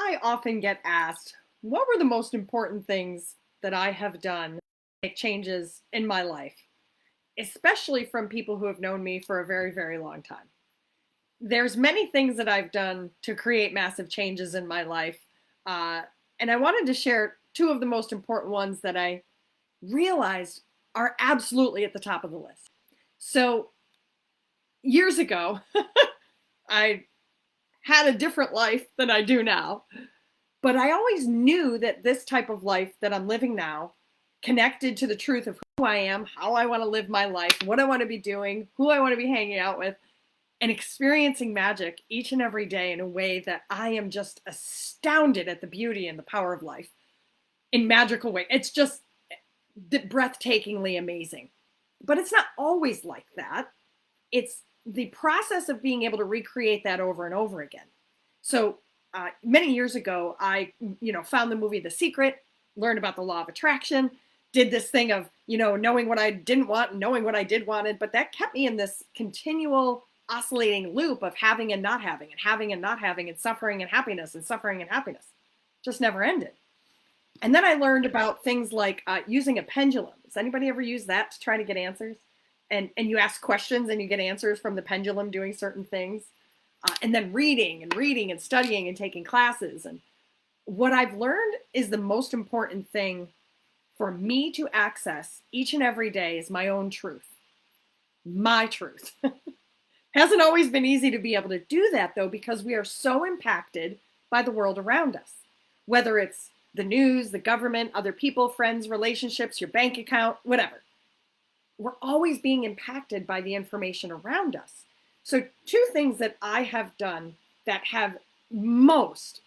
I often get asked, what were the most important things that I have done to make changes in my life, especially from people who have known me for a very, very long time. There's many things that I've done to create massive changes in my life. Uh, and I wanted to share two of the most important ones that I realized are absolutely at the top of the list. So years ago, I had a different life than I do now. But I always knew that this type of life that I'm living now, connected to the truth of who I am, how I want to live my life, what I want to be doing, who I want to be hanging out with, and experiencing magic each and every day in a way that I am just astounded at the beauty and the power of life in magical way. It's just breathtakingly amazing. But it's not always like that. It's the process of being able to recreate that over and over again. So many years ago, I, found the movie The Secret, learned about the law of attraction, did this thing of, knowing what I didn't want and knowing what I did wanted. But that kept me in this continual oscillating loop of having and not having and having and not having and suffering and happiness and suffering and happiness. Just never ended. And then I learned about things like using a pendulum. Does anybody ever use that to try to get answers? And you ask questions and you get answers from the pendulum doing certain things. And then reading and studying and taking classes. And what I've learned is the most important thing for me to access each and every day is my own truth. My truth. Hasn't always been easy to be able to do that, though, because we are so impacted by the world around us. Whether it's the news, the government, other people, friends, relationships, your bank account, whatever. We're always being impacted by the information around us. So two things that I have done that have most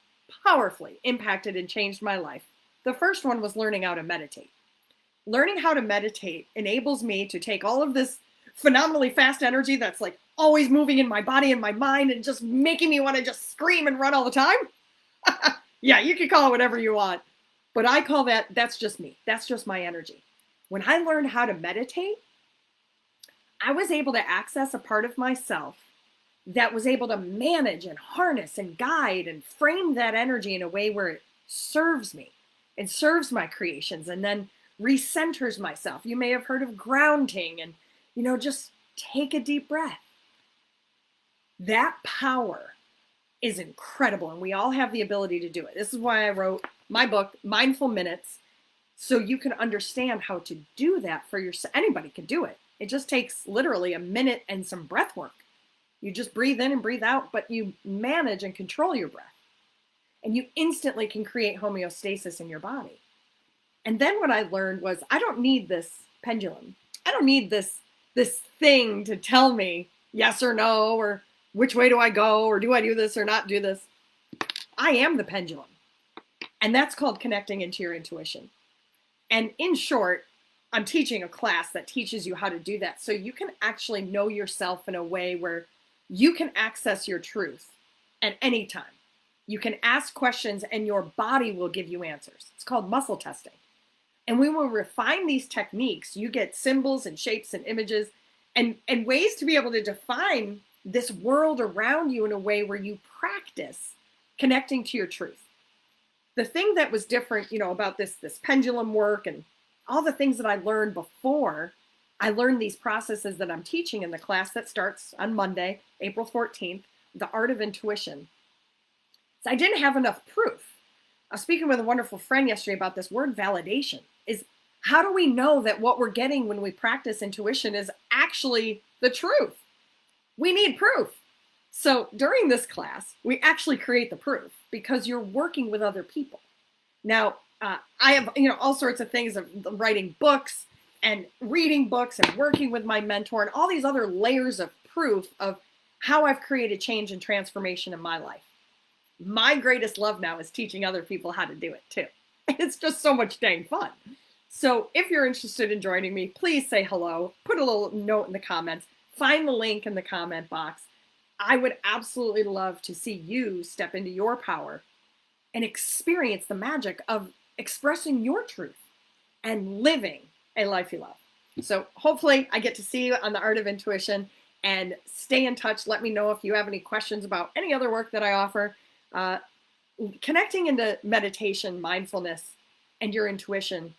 powerfully impacted and changed my life. The first one was learning how to meditate. Learning how to meditate enables me to take all of this phenomenally fast energy that's like always moving in my body and my mind and just making me want to just scream and run all the time. Yeah, you can call it whatever you want. But I call that's just me. That's just my energy. When I learned how to meditate, I was able to access a part of myself that was able to manage and harness and guide and frame that energy in a way where it serves me and serves my creations and then recenters myself. You may have heard of grounding and, just take a deep breath. That power is incredible, and we all have the ability to do it. This is why I wrote my book, Mindful Minutes, so you can understand how to do that for yourself. Anybody can do it. It just takes literally a minute and some breath work. You just breathe in and breathe out, but you manage and control your breath. And you instantly can create homeostasis in your body. And then what I learned was I don't need this pendulum. I don't need this thing to tell me yes or no, or which way do I go, or do I do this or not do this. I am the pendulum. And that's called connecting into your intuition. And in short, I'm teaching a class that teaches you how to do that so you can actually know yourself in a way where you can access your truth at any time. You can ask questions and your body will give you answers. It's called muscle testing. And when we refine these techniques, you get symbols and shapes and images and ways to be able to define this world around you in a way where you practice connecting to your truth. The thing that was different, about this pendulum work and all the things that I learned before I learned these processes that I'm teaching in the class that starts on Monday, April 14th, The Art of Intuition. So I didn't have enough proof. I was speaking with a wonderful friend yesterday about this word validation. Is how do we know that what we're getting when we practice intuition is actually the truth? We need proof. So during this class, we actually create the proof because you're working with other people. Now, I have, all sorts of things of writing books and reading books and working with my mentor and all these other layers of proof of how I've created change and transformation in my life. My greatest love now is teaching other people how to do it too. It's just so much dang fun. So if you're interested in joining me, please say hello, put a little note in the comments, find the link in the comment box. I would absolutely love to see you step into your power and experience the magic of expressing your truth and living a life you love. So hopefully I get to see you on The Art of Intuition, and stay in touch. Let me know if you have any questions about any other work that I offer. connecting into meditation, mindfulness, and your intuition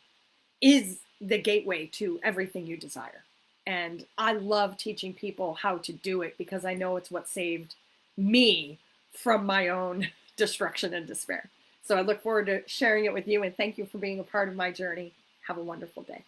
is the gateway to everything you desire. And I love teaching people how to do it because I know it's what saved me from my own destruction and despair. So I look forward to sharing it with you, and thank you for being a part of my journey. Have a wonderful day.